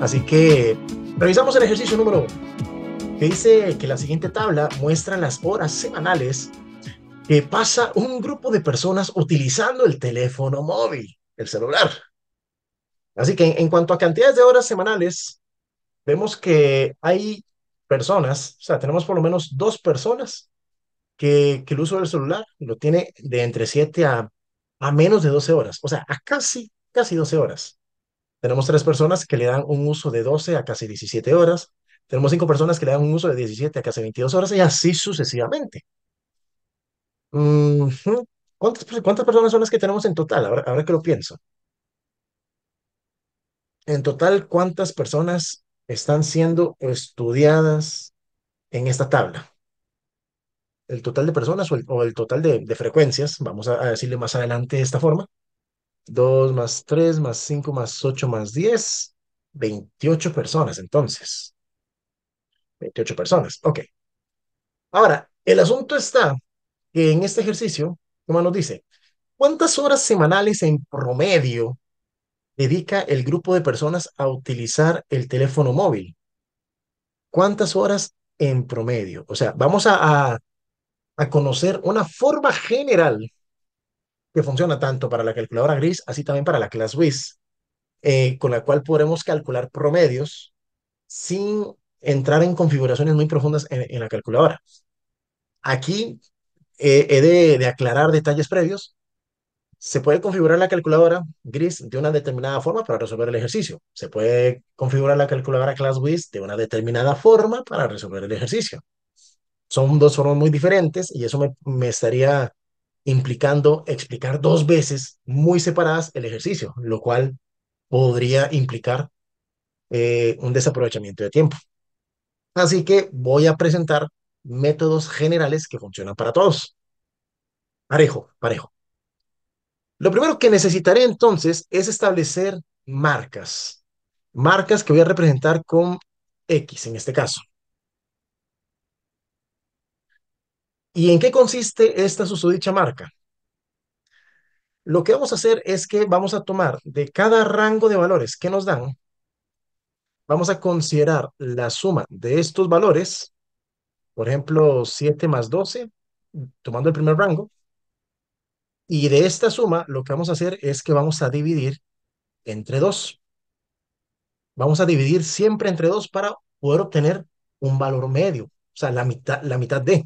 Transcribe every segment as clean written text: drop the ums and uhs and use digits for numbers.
Así que revisamos el ejercicio número 1, que dice que la siguiente tabla muestra las horas semanales que pasa un grupo de personas utilizando el teléfono móvil, el celular. Así que en cuanto a cantidades de horas semanales, vemos que hay personas, o sea, tenemos por lo menos dos personas que el uso del celular lo tiene de entre 7 a menos de 12 horas, o sea, a casi 12 horas. Tenemos tres personas que le dan un uso de 12 a casi 17 horas. Tenemos cinco personas que le dan un uso de 17 a casi 22 horas y así sucesivamente. Ujú. ¿Cuántas personas son las que tenemos en total? Ahora que lo pienso. En total, ¿cuántas personas están siendo estudiadas en esta tabla? El total de personas o el total de frecuencias, vamos a decirle más adelante de esta forma. 2 más 3 más 5 más 8 más 10, 28 personas entonces. 28 personas, ok. Ahora, el asunto está que en este ejercicio, como nos dice, ¿cuántas horas semanales en promedio dedica el grupo de personas a utilizar el teléfono móvil? ¿Cuántas horas en promedio? O sea, vamos a conocer una forma general que funciona tanto para la calculadora gris, así también para la ClassWiz, con la cual podremos calcular promedios sin entrar en configuraciones muy profundas en la calculadora. Aquí he de aclarar detalles previos. Se puede configurar la calculadora gris de una determinada forma para resolver el ejercicio. Se puede configurar la calculadora ClassWiz de una determinada forma para resolver el ejercicio. Son dos formas muy diferentes y eso me estaría implicando explicar dos veces muy separadas el ejercicio, lo cual podría implicar un desaprovechamiento de tiempo. Así que voy a presentar métodos generales que funcionan para todos. Parejo, parejo. Lo primero que necesitaré entonces es establecer marcas. Marcas que voy a representar con X en este caso. ¿Y en qué consiste esta susodicha marca? Lo que vamos a hacer es que vamos a tomar de cada rango de valores que nos dan, vamos a considerar la suma de estos valores, por ejemplo, 7 más 12, tomando el primer rango, y de esta suma lo que vamos a hacer es que vamos a dividir entre 2. Vamos a dividir siempre entre 2 para poder obtener un valor medio, o sea, la mitad de.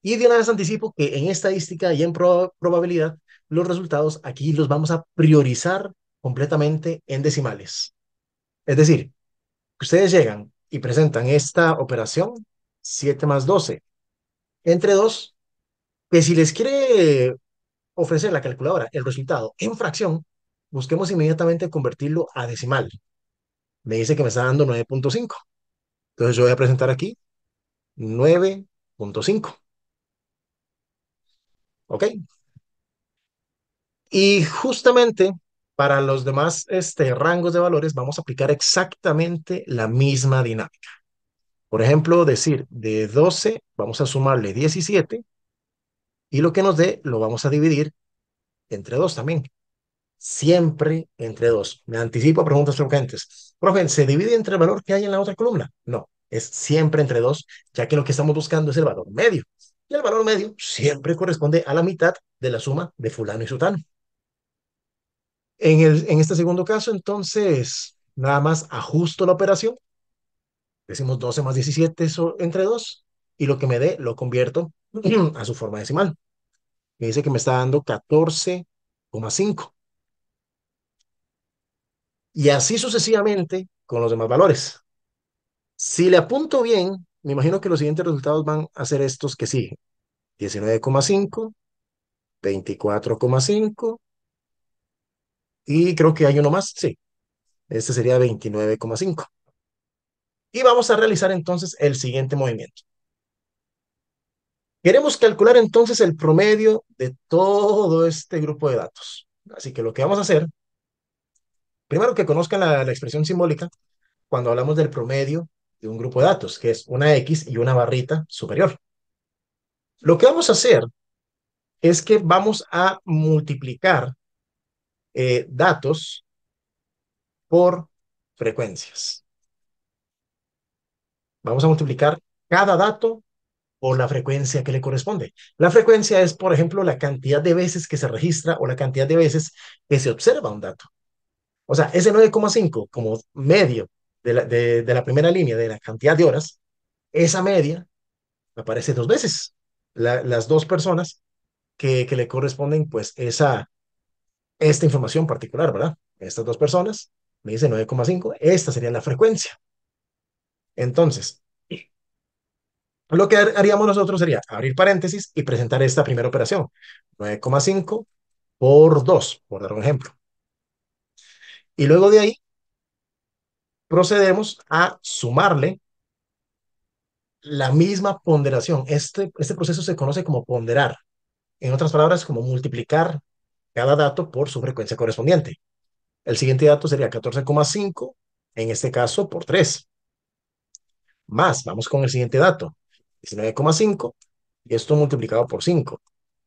Y de una vez anticipo que en estadística y en probabilidad, los resultados aquí los vamos a priorizar completamente en decimales. Es decir, ustedes llegan y presentan esta operación 7 más 12 entre 2, que si les quiere ofrecer la calculadora el resultado en fracción, busquemos inmediatamente convertirlo a decimal. Me dice que me está dando 9.5. Entonces yo voy a presentar aquí 9.5. ¿Ok? Y justamente para los demás rangos de valores vamos a aplicar exactamente la misma dinámica. Por ejemplo, decir de 12 vamos a sumarle 17 y lo que nos dé lo vamos a dividir entre 2 también. Siempre entre 2. Me anticipo a preguntas frecuentes. Profe, ¿se divide entre el valor que hay en la otra columna? No, es siempre entre 2, ya que lo que estamos buscando es el valor medio. Y el valor medio siempre corresponde a la mitad de la suma de fulano y sutano. En este segundo caso, entonces, nada más ajusto la operación. Decimos 12 más 17 eso, entre 2 y lo que me dé lo convierto a su forma decimal. Me dice que me está dando 14,5. Y así sucesivamente con los demás valores. Si le apunto bien, me imagino que los siguientes resultados van a ser estos que siguen. 19,5, 24,5 y creo que hay uno más, sí, este sería 29,5. Y vamos a realizar entonces el siguiente movimiento. Queremos calcular entonces el promedio de todo este grupo de datos. Así que lo que vamos a hacer, primero que conozcan la expresión simbólica cuando hablamos del promedio de un grupo de datos, que es una X y una barrita superior. Lo que vamos a hacer es que vamos a multiplicar datos por frecuencias. Vamos a multiplicar cada dato por la frecuencia que le corresponde. La frecuencia es, por ejemplo, la cantidad de veces que se registra o la cantidad de veces que se observa un dato. O sea, ese 9,5 como medio de la primera línea de la cantidad de horas, esa media aparece dos veces. Las dos personas que le corresponden, pues, esta información particular, ¿verdad? Estas dos personas me dicen 9,5, esta sería la frecuencia. Entonces, lo que haríamos nosotros sería abrir paréntesis y presentar esta primera operación. 9,5 por 2, por dar un ejemplo. Y luego de ahí procedemos a sumarle la misma ponderación. Este proceso se conoce como ponderar. En otras palabras, como multiplicar cada dato por su frecuencia correspondiente. El siguiente dato sería 14,5, en este caso por 3. Más, vamos con el siguiente dato, 19,5, y esto multiplicado por 5.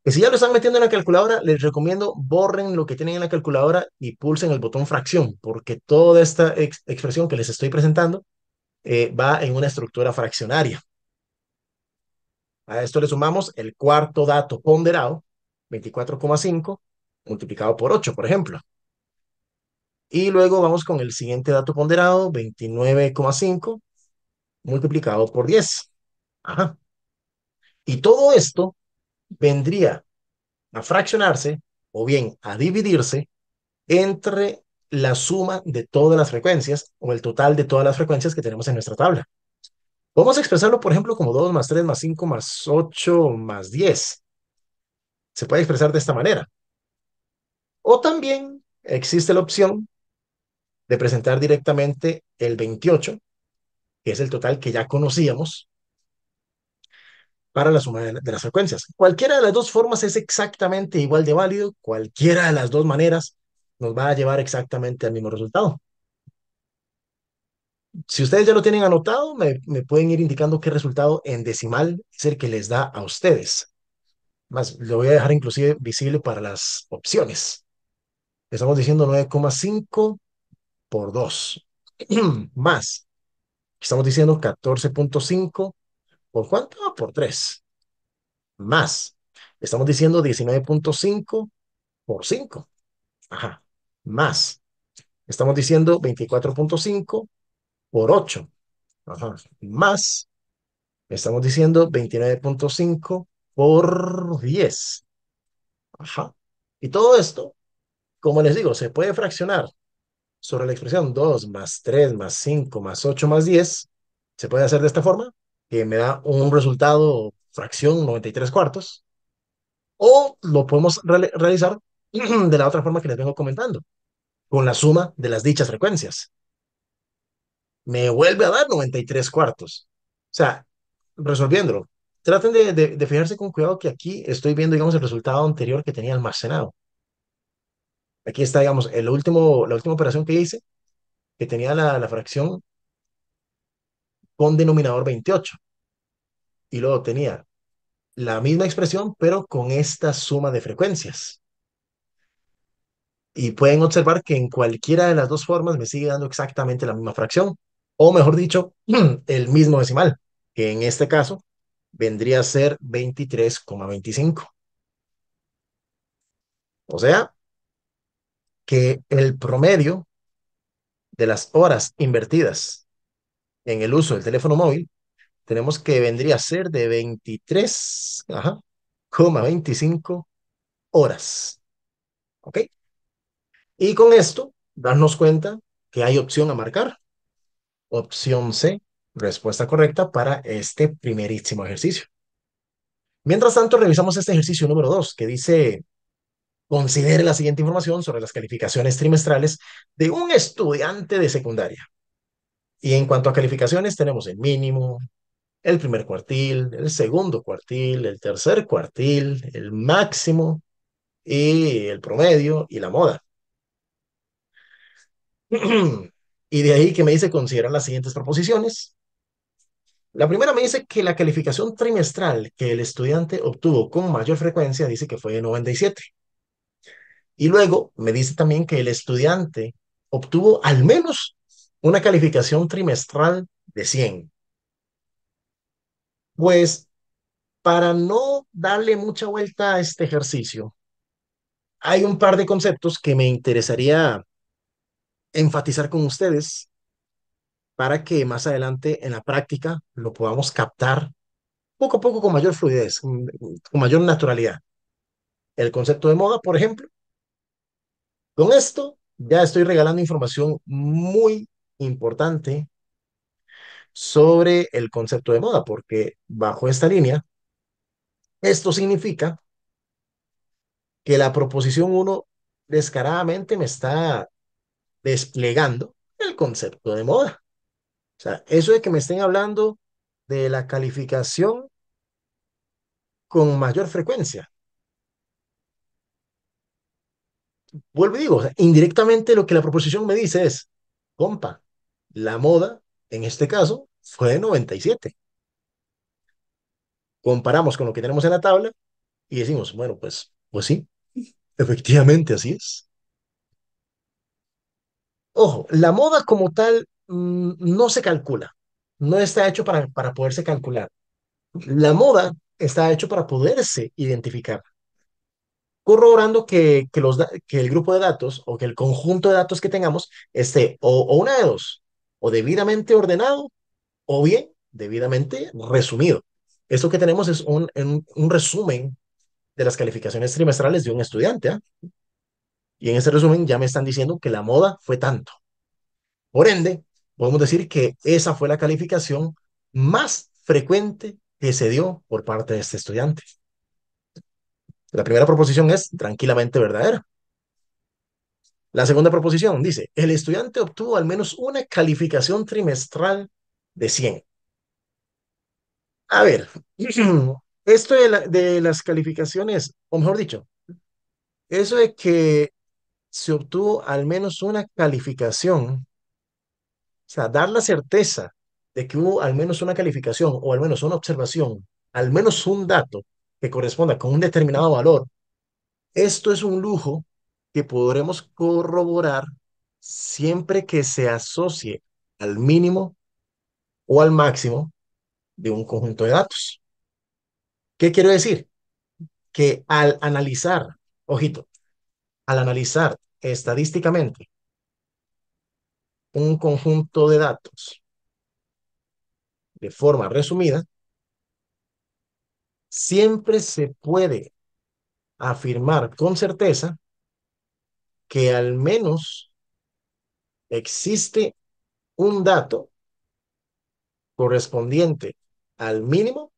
Que si ya lo están metiendo en la calculadora, les recomiendo borren lo que tienen en la calculadora y pulsen el botón fracción, porque toda esta expresión que les estoy presentando va en una estructura fraccionaria. A esto le sumamos el cuarto dato ponderado, 24,5, multiplicado por 8, por ejemplo. Y luego vamos con el siguiente dato ponderado, 29,5, multiplicado por 10. Ajá. Y todo esto vendría a fraccionarse o bien a dividirse entre la suma de todas las frecuencias o el total de todas las frecuencias que tenemos en nuestra tabla. Vamos a expresarlo, por ejemplo, como 2 más 3 más 5 más 8 más 10. Se puede expresar de esta manera. O también existe la opción de presentar directamente el 28, que es el total que ya conocíamos, para la suma de las frecuencias. Cualquiera de las dos formas es exactamente igual de válido, cualquiera de las dos maneras nos va a llevar exactamente al mismo resultado. Si ustedes ya lo tienen anotado, me pueden ir indicando qué resultado en decimal es el que les da a ustedes. Más, lo voy a dejar inclusive visible para las opciones. Estamos diciendo 9,5 por 2. Más, estamos diciendo 14,5 por ¿cuánto? Por 3. Más, estamos diciendo 19,5 por 5. Ajá. Más, estamos diciendo 24,5 por 8. Ajá. Más, estamos diciendo 29,5 por 10. Ajá. Y todo esto, como les digo, se puede fraccionar sobre la expresión 2 más 3 más 5 más 8 más 10. Se puede hacer de esta forma, que me da un resultado fracción 93 cuartos. O lo podemos realizar de la otra forma que les vengo comentando, con la suma de las dichas frecuencias. Me vuelve a dar 93 cuartos. O sea, resolviéndolo, traten de fijarse con cuidado que aquí estoy viendo, digamos, el resultado anterior que tenía almacenado. Aquí está, digamos, la última operación que hice, que tenía la fracción con denominador 28. Y luego tenía la misma expresión, pero con esta suma de frecuencias. Y pueden observar que en cualquiera de las dos formas me sigue dando exactamente la misma fracción, o mejor dicho, el mismo decimal, que en este caso vendría a ser 23,25. O sea, que el promedio de las horas invertidas en el uso del teléfono móvil, tenemos que vendría a ser de 23,25 horas. ¿Ok? Y con esto, darnos cuenta que hay opción a marcar. Opción C, respuesta correcta para este primerísimo ejercicio. Mientras tanto, revisamos este ejercicio número 2, que dice, considere la siguiente información sobre las calificaciones trimestrales de un estudiante de secundaria. Y en cuanto a calificaciones, tenemos el mínimo, el primer cuartil, el segundo cuartil, el tercer cuartil, el máximo y el promedio y la moda. Y de ahí que me dice considerar las siguientes proposiciones. La primera me dice que la calificación trimestral que el estudiante obtuvo con mayor frecuencia dice que fue de 97. Y luego me dice también que el estudiante obtuvo al menos una calificación trimestral de 100. Pues para no darle mucha vuelta a este ejercicio, hay un par de conceptos que me interesaría enfatizar con ustedes para que más adelante en la práctica lo podamos captar poco a poco con mayor fluidez, con mayor naturalidad. El concepto de moda, por ejemplo, con esto ya estoy regalando información muy importante sobre el concepto de moda, porque bajo esta línea, esto significa que la proposición uno descaradamente me está desplegando el concepto de moda. O sea, eso de que me estén hablando de la calificación con mayor frecuencia. Vuelvo y digo, o sea, indirectamente lo que la proposición me dice es, compa, la moda, en este caso, fue de 97. Comparamos con lo que tenemos en la tabla y decimos, bueno, pues sí, efectivamente así es. Ojo, la moda como tal no se calcula, no está hecho para poderse calcular. La moda está hecho para poderse identificar, corroborando que el grupo de datos o que el conjunto de datos que tengamos esté o una de dos, o debidamente ordenado o bien debidamente resumido. Esto que tenemos es un resumen de las calificaciones trimestrales de un estudiante, ¿ah? Y en ese resumen ya me están diciendo que la moda fue tanto. Por ende, podemos decir que esa fue la calificación más frecuente que se dio por parte de este estudiante. La primera proposición es tranquilamente verdadera. La segunda proposición dice, el estudiante obtuvo al menos una calificación trimestral de 100. A ver, esto de las calificaciones, o mejor dicho, eso de que se obtuvo al menos una calificación, o sea, dar la certeza de que hubo al menos una calificación o al menos una observación, al menos un dato que corresponda con un determinado valor, esto es un lujo que podremos corroborar siempre que se asocie al mínimo o al máximo de un conjunto de datos. ¿Qué quiero decir? Que al analizar, ojito, al analizar estadísticamente un conjunto de datos de forma resumida, siempre se puede afirmar con certeza que al menos existe un dato correspondiente al mínimo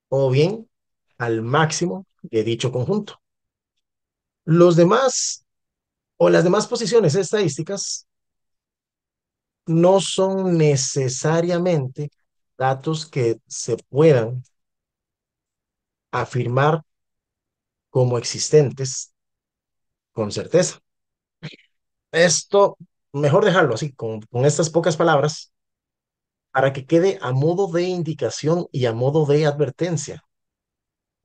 o bien al máximo de dicho conjunto. Los demás o las demás posiciones estadísticas no son necesariamente datos que se puedan afirmar como existentes con certeza. Esto, mejor dejarlo así, con estas pocas palabras, para que quede a modo de indicación y a modo de advertencia,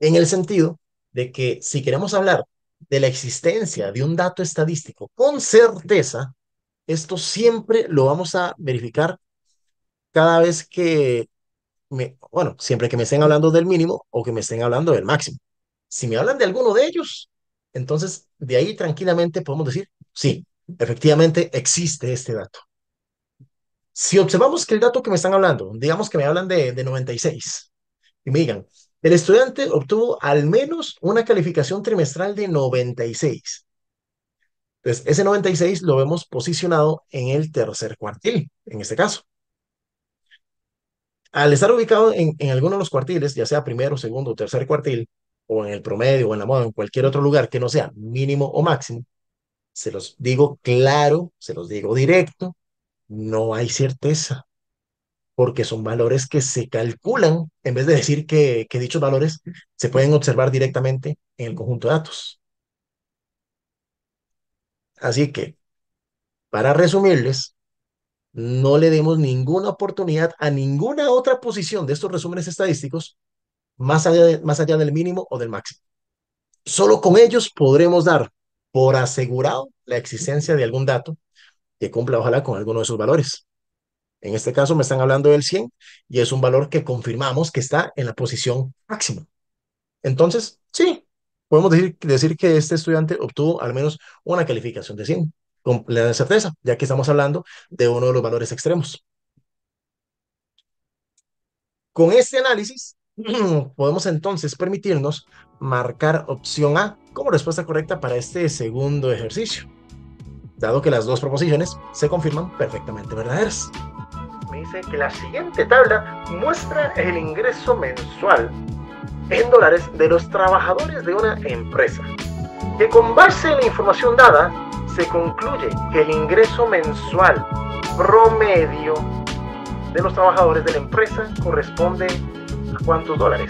en el sentido de que si queremos hablar de la existencia de un dato estadístico con certeza, esto siempre lo vamos a verificar cada vez bueno, siempre que me estén hablando del mínimo o que me estén hablando del máximo. Si me hablan de alguno de ellos, entonces de ahí tranquilamente podemos decir, sí, efectivamente existe este dato. Si observamos que el dato que me están hablando, digamos que me hablan de 96 y me digan, el estudiante obtuvo al menos una calificación trimestral de 96. Entonces, ese 96 lo vemos posicionado en el tercer cuartil, en este caso. Al estar ubicado en alguno de los cuartiles, ya sea primero, segundo o tercer cuartil, o en el promedio o en la moda, en cualquier otro lugar que no sea mínimo o máximo, se los digo claro, se los digo directo, no hay certeza, porque son valores que se calculan, en vez de decir que dichos valores se pueden observar directamente en el conjunto de datos. Así que, para resumirles, no le demos ninguna oportunidad a ninguna otra posición de estos resúmenes estadísticos más allá del mínimo o del máximo. Solo con ellos podremos dar por asegurado la existencia de algún dato que cumpla ojalá con alguno de esos valores. En este caso me están hablando del 100 y es un valor que confirmamos que está en la posición máxima. Entonces, sí, podemos decir que este estudiante obtuvo al menos una calificación de 100 con plena certeza, ya que estamos hablando de uno de los valores extremos. Con este análisis, podemos entonces permitirnos marcar opción A como respuesta correcta para este segundo ejercicio, dado que las dos proposiciones se confirman perfectamente verdaderas. Me dice que la siguiente tabla muestra el ingreso mensual en dólares de los trabajadores de una empresa, que con base en la información dada se concluye que el ingreso mensual promedio de los trabajadores de la empresa corresponde a ¿cuántos dólares?